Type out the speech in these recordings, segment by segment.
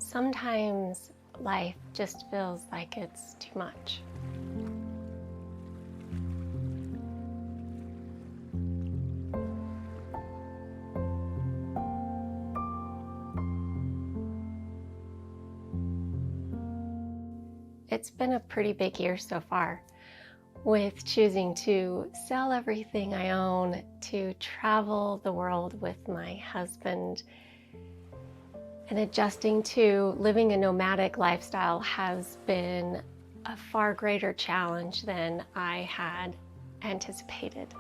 Sometimes life just feels like it's too much. It's been a pretty big year so far, with choosing to sell everything I own, to travel the world with my husband, and adjusting to living a nomadic lifestyle has been a far greater challenge than I had anticipated.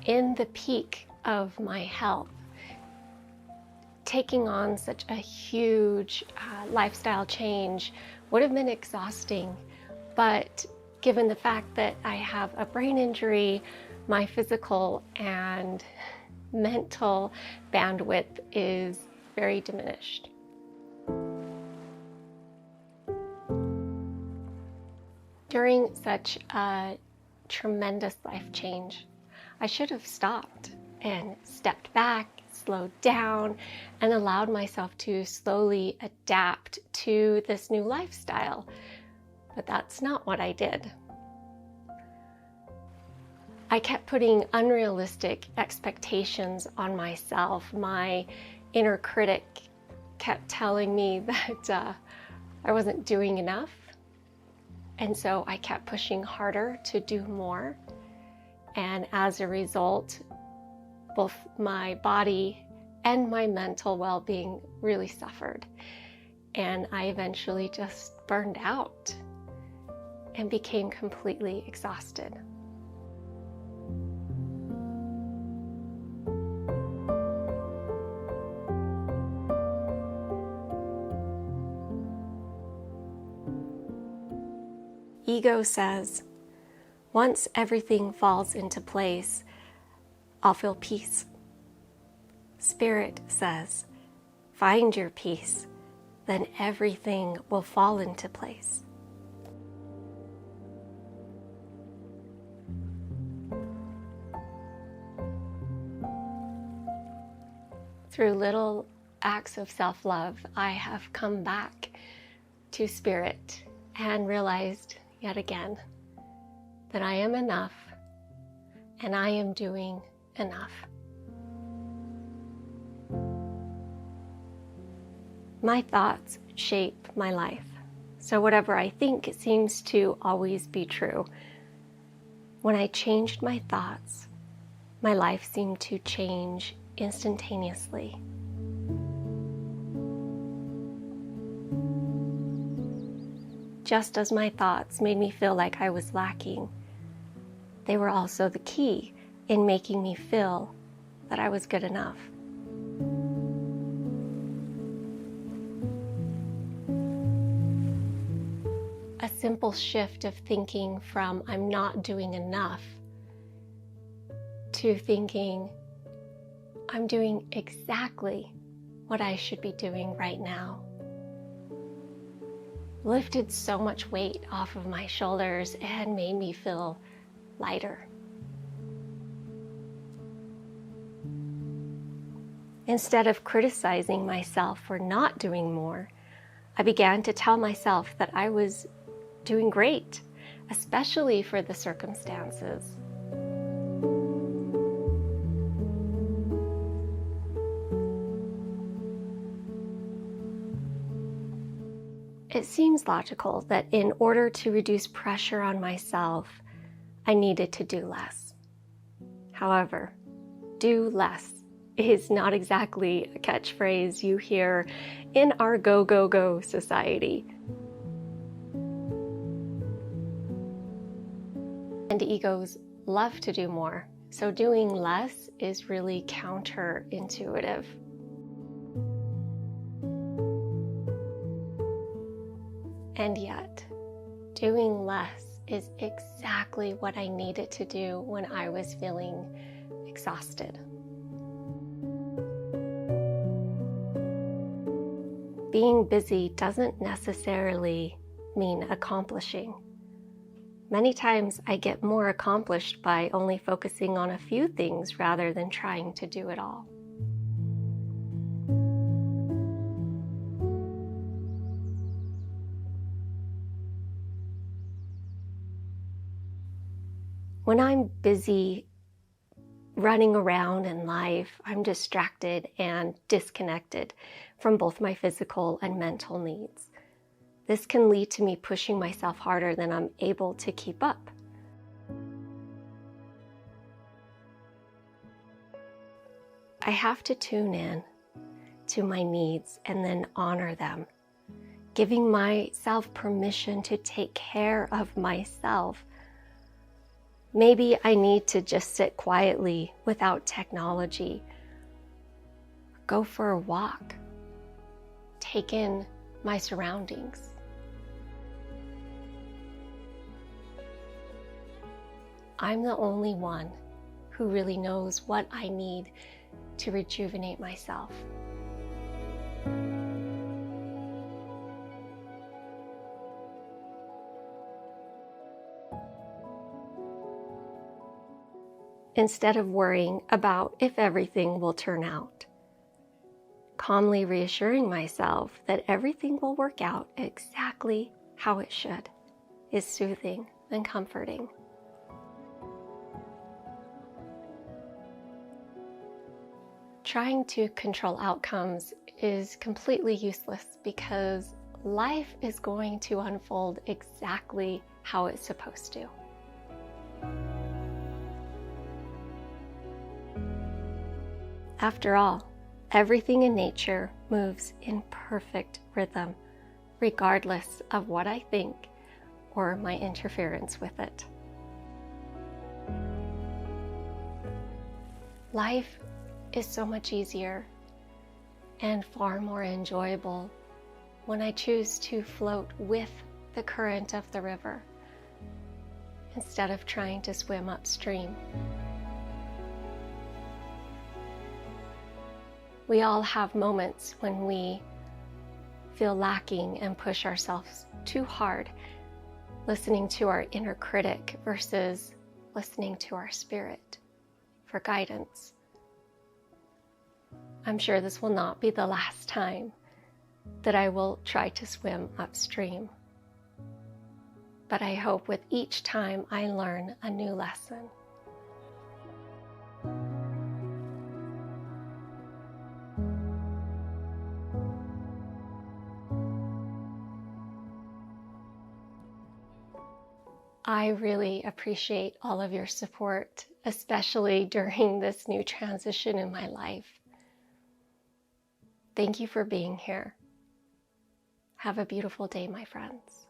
In the peak of my health, taking on such a huge lifestyle change would have been exhausting, but given the fact that I have a brain injury, my physical and mental bandwidth is very diminished. During such a tremendous life change, I should have stopped and stepped back, slowed down, and allowed myself to slowly adapt to this new lifestyle. But that's not what I did. I kept putting unrealistic expectations on myself. My inner critic kept telling me that I wasn't doing enough. And so I kept pushing harder to do more. And as a result, both my body and my mental well-being really suffered. And I eventually just burned out and became completely exhausted. Ego says, once everything falls into place, I'll feel peace. Spirit says, find your peace, then everything will fall into place. Through little acts of self-love, I have come back to Spirit and realized yet again that I am enough and I am doing enough. My thoughts shape my life, so whatever I think seems to always be true. When I changed my thoughts, my life seemed to change instantaneously. Just as my thoughts made me feel like I was lacking, they were also the key in making me feel that I was good enough. A simple shift of thinking from I'm not doing enough to thinking I'm doing exactly what I should be doing right now lifted so much weight off of my shoulders and made me feel lighter. Instead of criticizing myself for not doing more, I began to tell myself that I was doing great, especially for the circumstances. It seems logical that in order to reduce pressure on myself, I needed to do less. However, do less is not exactly a catchphrase you hear in our go, go, go society. And egos love to do more, so doing less is really counterintuitive. And yet, doing less is exactly what I needed to do when I was feeling exhausted. Being busy doesn't necessarily mean accomplishing. Many times I get more accomplished by only focusing on a few things rather than trying to do it all. When I'm busy running around in life, I'm distracted and disconnected from both my physical and mental needs. This can lead to me pushing myself harder than I'm able to keep up. I have to tune in to my needs and then honor them, giving myself permission to take care of myself. Maybe I need to just sit quietly without technology, go for a walk, take in my surroundings. I'm the only one who really knows what I need to rejuvenate myself. Instead of worrying about if everything will turn out, calmly reassuring myself that everything will work out exactly how it should is soothing and comforting. Trying to control outcomes is completely useless because life is going to unfold exactly how it's supposed to. After all, everything in nature moves in perfect rhythm, regardless of what I think or my interference with it. Life is so much easier and far more enjoyable when I choose to float with the current of the river instead of trying to swim upstream. We all have moments when we feel lacking and push ourselves too hard, listening to our inner critic versus listening to our spirit for guidance. I'm sure this will not be the last time that I will try to swim upstream. But I hope with each time I learn a new lesson. I really appreciate all of your support, especially during this new transition in my life. Thank you for being here. Have a beautiful day, my friends.